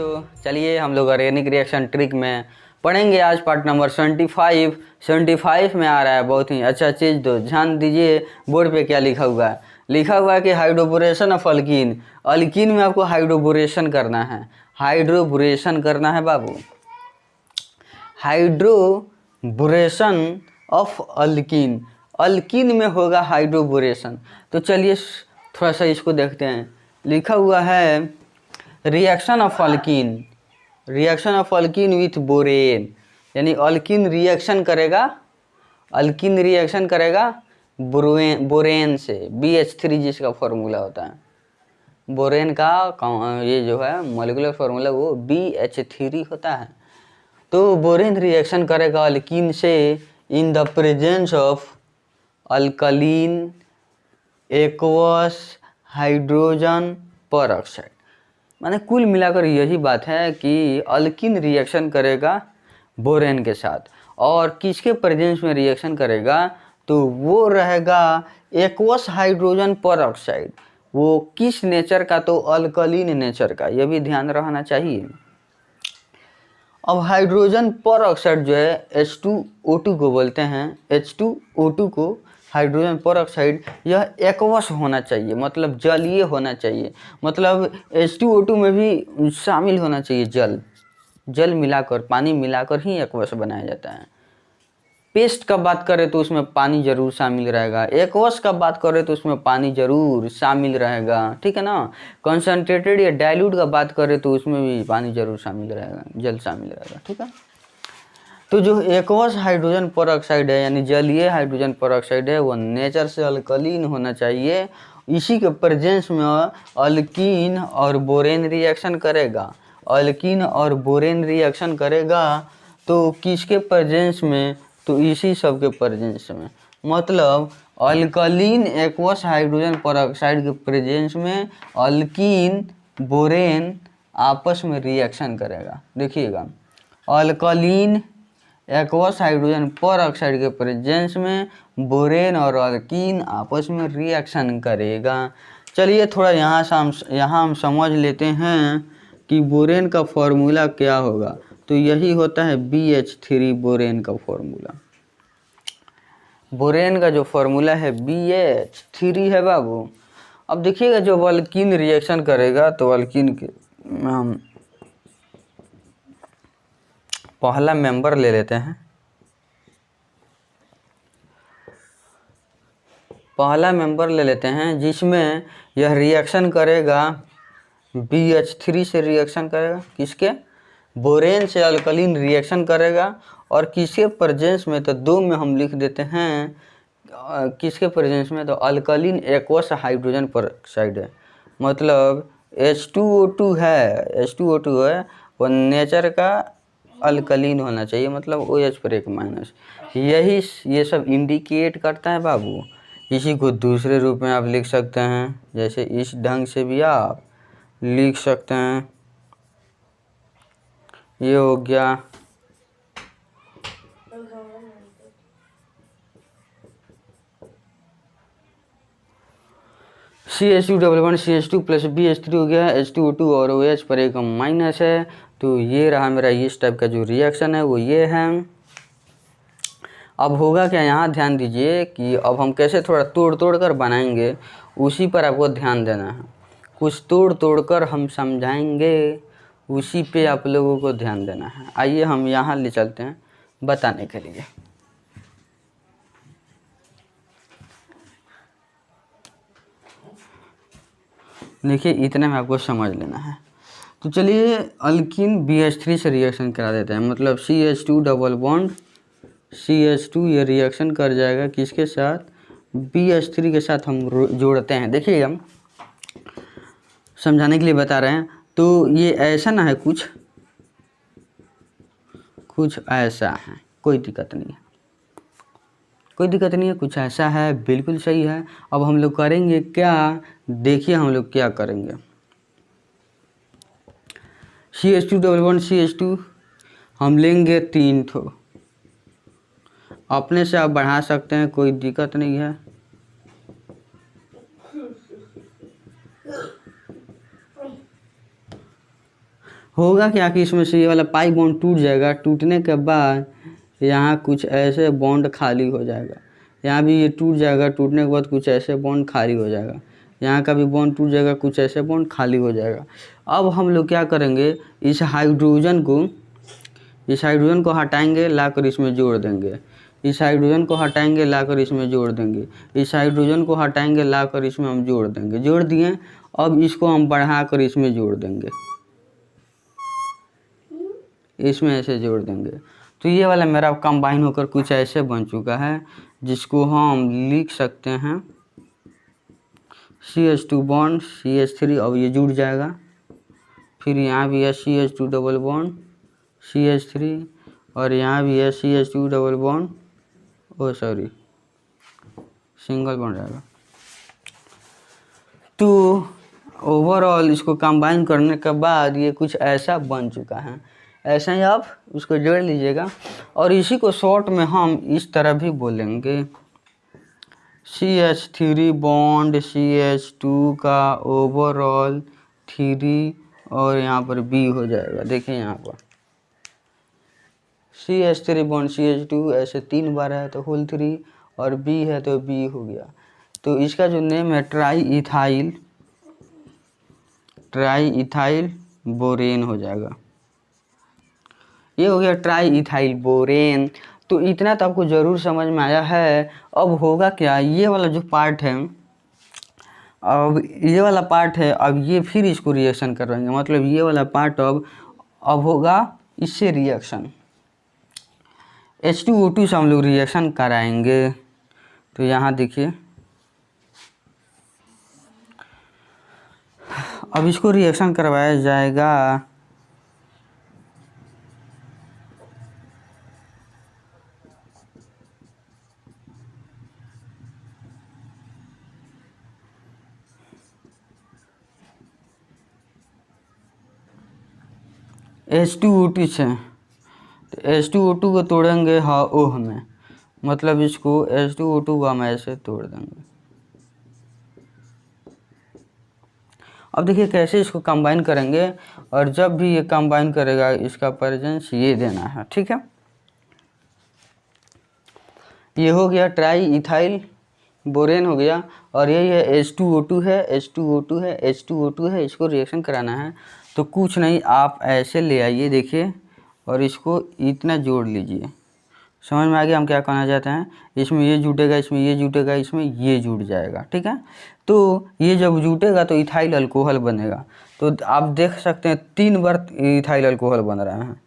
तो चलिए हम लोग ऑर्गेनिक रिएक्शन ट्रिक में पढ़ेंगे आज पार्ट नंबर 75 में आ रहा है बहुत ही अच्छा चीज़। तो ध्यान दीजिए बोर्ड पे क्या लिखा हुआ है कि हाइड्रोबोरेशन ऑफ अल्कीन। अल्कीन में आपको हाइड्रोबोरेशन करना है, हाइड्रोबोरेशन करना है बाबू, हाइड्रोबोरेशन ऑफ अल्कीन। अल्कीन में होगा हाइड्रोबोरेशन। तो चलिए थोड़ा सा इसको देखते हैं। लिखा हुआ है reaction of alkyne, reaction of alkyne with borane, यानी अल्कीन रिएक्शन करेगा, अल्कीन रिएक्शन करेगा बोरेन से, BH3 जिसका फॉर्मूला होता है। बोरेन का ये जो है मॉलिक्यूलर फार्मूला वो BH3 होता है। तो बोरेन रिएक्शन करेगा अल्कीन से in the presence of alkaline aqueous hydrogen peroxide. माने कुल मिलाकर यही बात है कि अल्कीन रिएक्शन करेगा बोरेन के साथ, और किसके प्रेजेंस में रिएक्शन करेगा तो वो रहेगा एक्वस हाइड्रोजन परऑक्साइड। वो किस नेचर का, तो अल्कलीन नेचर का, यह भी ध्यान रहना चाहिए। अब हाइड्रोजन परऑक्साइड जो है H2O2 को बोलते हैं, H2O2 को हाइड्रोजन परऑक्साइड, यह एक्वस होना चाहिए, मतलब जलीय होना चाहिए, मतलब H2O2 में भी शामिल होना चाहिए जल मिलाकर, पानी मिलाकर ही एक्वस बनाया जाता है। पेस्ट का बात करें तो उसमें पानी जरूर शामिल रहेगा, एक्वस का बात करें तो उसमें पानी जरूर शामिल रहेगा, ठीक है ना। कंसंट्रेटेड या डाइल्यूट का बात करें तो उसमें भी पानी जरूर शामिल रहेगा, जल शामिल रहेगा, ठीक है। तो जो एक्वस हाइड्रोजन परऑक्साइड है यानी जलीय हाइड्रोजन परऑक्साइड है, वो नेचर से अल्कलीन होना चाहिए। इसी के प्रेजेंस में अल्कीन और बोरेन रिएक्शन करेगा, अल्कीन और बोरेन रिएक्शन करेगा तो किसके प्रेजेंस में, तो इसी सब के प्रेजेंस में, मतलब अल्कलीन एक्वस हाइड्रोजन परऑक्साइड के प्रेजेंस में अल्कीन बोरेन आपस में रिएक्शन करेगा। देखिएगा, अल्कलीन एक्वस हाइड्रोजन परऑक्साइड के प्रेजेंस में बोरेन और अल्कीन आपस में रिएक्शन करेगा। चलिए थोड़ा यहाँ हम समझ लेते हैं कि बोरेन का फॉर्मूला क्या होगा। तो यही होता है BH3 बोरेन का फॉर्मूला। बोरेन का जो फॉर्मूला है BH3 है बाबू। अब देखिएगा जब अल्कीन रिएक्शन करेगा तो अल्कीन के हम पहला मेंबर ले लेते हैं, पहला मेंबर ले लेते हैं जिसमें यह रिएक्शन करेगा BH3 से, रिएक्शन करेगा किसके, बोरेन से अल्कलीन रिएक्शन करेगा, और किसके प्रेजेंस में, तो दो में हम लिख देते हैं किसके प्रेजेंस में, तो अल्कलीन एक्वस हाइड्रोजन परऑक्साइड है, मतलब H2O2 है, H2O2 है वो नेचर का अल्कलीन होना चाहिए, मतलब OH पर एक माइनस। यही ये सब इंडिकेट करता है बाबू। इसी को दूसरे रूप में आप लिख सकते हैं, जैसे इस ढंग से भी आप लिख सकते हैं। ये हो गया CH2 CH2 प्लस BH3 हो गया, H2O2 और OH पर एक माइनस है। तो ये रहा मेरा इस टाइप का जो रिएक्शन है वो ये है। अब होगा क्या, यहाँ ध्यान दीजिए कि अब हम कैसे थोड़ा तोड़ कर बनाएंगे, उसी पर आपको ध्यान देना है। कुछ तोड़ कर हम समझाएंगे, उसी पे आप लोगों को ध्यान देना है। आइए हम यहाँ ले चलते हैं बताने के लिए। देखिए इतने में आपको समझ लेना है। तो चलिए अल्कीन BH3 से रिएक्शन करा देते हैं, मतलब CH2 डबल बॉन्ड CH2 ये रिएक्शन कर जाएगा किसके साथ, BH3 के साथ हम जोड़ते हैं। देखिए हम समझाने के लिए बता रहे हैं। तो ये ऐसा ना है, कुछ ऐसा है, कोई दिक्कत नहीं है, कोई दिक्कत नहीं है, कुछ ऐसा है, बिल्कुल सही है। अब हम लोग करेंगे क्या, देखिए हम लोग क्या करेंगे। CH2 डबल बॉन्ड CH2 हम लेंगे 3 ठो, अपने से आप बढ़ा सकते हैं, कोई दिक्कत नहीं है। होगा क्या कि इसमें से ये वाला पाई बॉन्ड टूट जाएगा, टूटने के बाद यहाँ कुछ ऐसे बॉन्ड खाली हो जाएगा, यहाँ भी ये टूट जाएगा, टूटने के बाद कुछ ऐसे बॉन्ड खाली हो जाएगा, यहाँ का भी बॉन्ड टूट जाएगा, कुछ ऐसे बॉन्ड खाली हो जाएगा। अब हम लोग क्या करेंगे, इस हाइड्रोजन को हटाएंगे, लाकर इसमें जोड़ देंगे, इस हाइड्रोजन को हटाएंगे, लाकर इसमें जोड़ देंगे, इस हाइड्रोजन को हटाएंगे, लाकर इसमें हम जोड़ देंगे, जोड़ दिए। अब इसको हम बढ़ाकर इसमें जोड़ देंगे, इसमें ऐसे जोड़ देंगे। तो ये वाला मेरा कंबाइन होकर कुछ ऐसे बन चुका है, जिसको हम लिख सकते हैं CH2 बॉन्ड CH3। अब ये जुड़ जाएगा, फिर यहाँ भी है CH2 डबल बॉन्ड CH3, और यहाँ भी है CH2 डबल बॉन्ड, ओ सॉरी सिंगल बॉन्ड आएगा। तो ओवरऑल इसको कंबाइन करने के बाद ये कुछ ऐसा बन चुका है, ऐसा ही आप उसको जोड़ लीजिएगा। और इसी को शॉर्ट में हम इस तरह भी बोलेंगे, CH3 बॉन्ड CH2 का ओवरऑल 3 और यहाँ पर B हो जाएगा। देखिए यहाँ पर CH3 बॉन्ड CH2 ऐसे 3 बार है तो होल 3, और B है तो B हो गया। तो इसका जो नेम है ट्राई इथाइल बोरेन हो जाएगा। ये हो गया ट्राई इथाइल बोरेन। तो इतना तो आपको ज़रूर समझ में आया है। अब होगा क्या, ये वाला जो पार्ट है, अब ये वाला पार्ट है, अब ये फिर इसको रिएक्शन करवाएंगे, मतलब ये वाला पार्ट अब होगा इससे रिएक्शन, H2O2 से हम लोग रिएक्शन कराएंगे। तो यहाँ देखिए, अब इसको रिएक्शन करवाया जाएगा H2O2 से। तो H2O2 को तोड़ेंगे हाँ ओह में, मतलब इसको H2O2 को हम ऐसे तोड़ देंगे। अब देखिए कैसे इसको कंबाइन करेंगे, और जब भी ये कंबाइन करेगा इसका प्रेजेंस ये देना है, ठीक है। ये हो गया ट्राई इथाइल बोरेन हो गया, और यही है H2O2 है, H2O2 है, H2O2 है, इसको रिएक्शन कराना है। तो कुछ नहीं, आप ऐसे ले आइए देखिए, और इसको इतना जोड़ लीजिए। समझ में आ गया हम क्या कहना चाहते हैं, इसमें ये जुटेगा, इसमें ये जुटेगा, इसमें ये जुट जाएगा, ठीक है। तो ये जब जुटेगा तो इथाइल अल्कोहल बनेगा। तो आप देख सकते हैं 3 बार इथाइल अल्कोहल बन रहा है।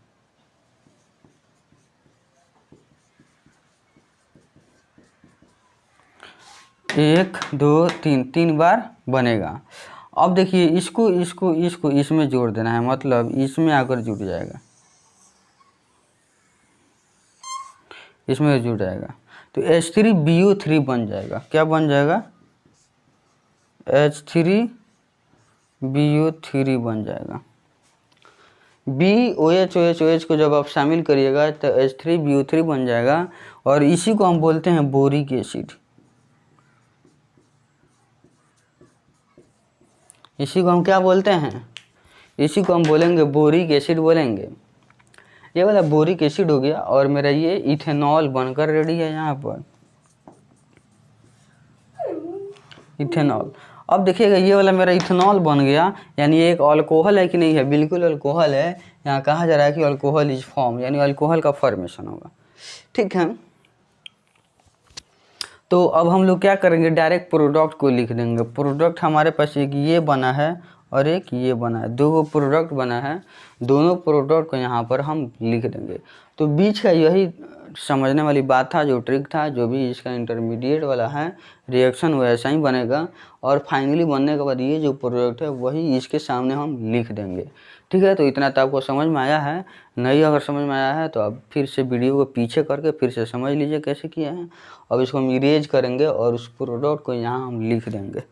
एक दो तीन, 3 बार बनेगा। अब देखिए इसको इसको इसको इसमें जोड़ देना है, मतलब इसमें आकर जुट जाएगा, इसमें जुट जाएगा। तो H3BO3 बन जाएगा। क्या बन जाएगा, H3BO3 बन जाएगा। BOH को जब आप शामिल करिएगा तो H3BO3 बन जाएगा, और इसी को हम बोलते हैं बोरिक एसिड। इसी को हम क्या बोलते हैं, इसी को हम बोलेंगे बोरिक एसिड बोलेंगे। ये वाला बोरिक एसिड हो गया, और मेरा ये इथेनॉल बनकर रेडी है यहाँ पर, इथेनॉल। अब देखिएगा ये वाला मेरा इथेनॉल बन गया, यानी ये एक अल्कोहल है कि नहीं है, बिल्कुल अल्कोहल है। यहाँ कहा जा रहा है कि अल्कोहल इज फॉर्म, यानी अल्कोहल का फॉर्मेशन होगा, ठीक है। तो अब हम लोग क्या करेंगे, डायरेक्ट प्रोडक्ट को लिख देंगे। प्रोडक्ट हमारे पास एक ये बना है और एक ये बना है, 2 प्रोडक्ट बना है, दोनों प्रोडक्ट को यहाँ पर हम लिख देंगे। तो बीच का यही समझने वाली बात था, जो ट्रिक था, जो भी इसका इंटरमीडिएट वाला है रिएक्शन वैसा ही बनेगा, और फाइनली बनने के बाद ये जो प्रोडक्ट है वही इसके सामने हम लिख देंगे, ठीक है। तो इतना तो आपको समझ में आया है। नहीं अगर समझ में आया है तो आप फिर से वीडियो को पीछे करके फिर से समझ लीजिए कैसे किया है। अब इसको हम इरेज करेंगे और उस प्रोडक्ट को यहाँ हम लिख देंगे।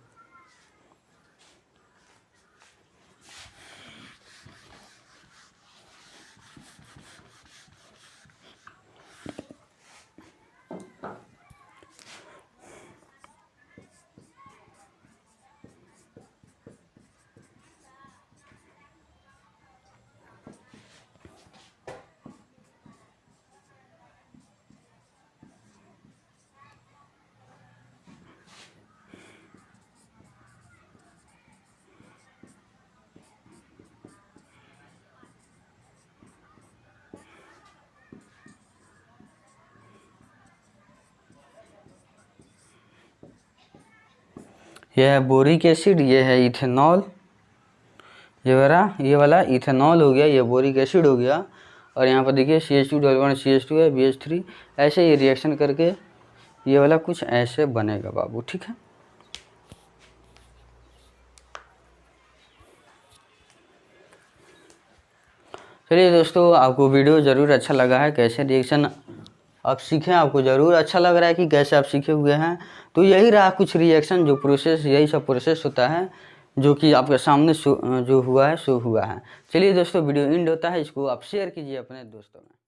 यह है बोरिक एसिड, ये है इथेनॉल, ये वाला इथेनॉल हो गया, ये बोरिक एसिड हो गया। और यहाँ पर देखिए CH2 CH2 है, BH3, ऐसे ये रिएक्शन करके ये वाला कुछ ऐसे बनेगा बाबू, ठीक है। चलिए दोस्तों, आपको वीडियो ज़रूर अच्छा लगा है, कैसे रिएक्शन आप सीखें, आपको ज़रूर अच्छा लग रहा है कि कैसे आप सीखे हुए हैं। तो यही रहा कुछ रिएक्शन, जो प्रोसेस, यही सब प्रोसेस होता है जो कि आपके सामने जो हुआ है सो हुआ है। चलिए दोस्तों, वीडियो एंड होता है, इसको आप शेयर कीजिए अपने दोस्तों में।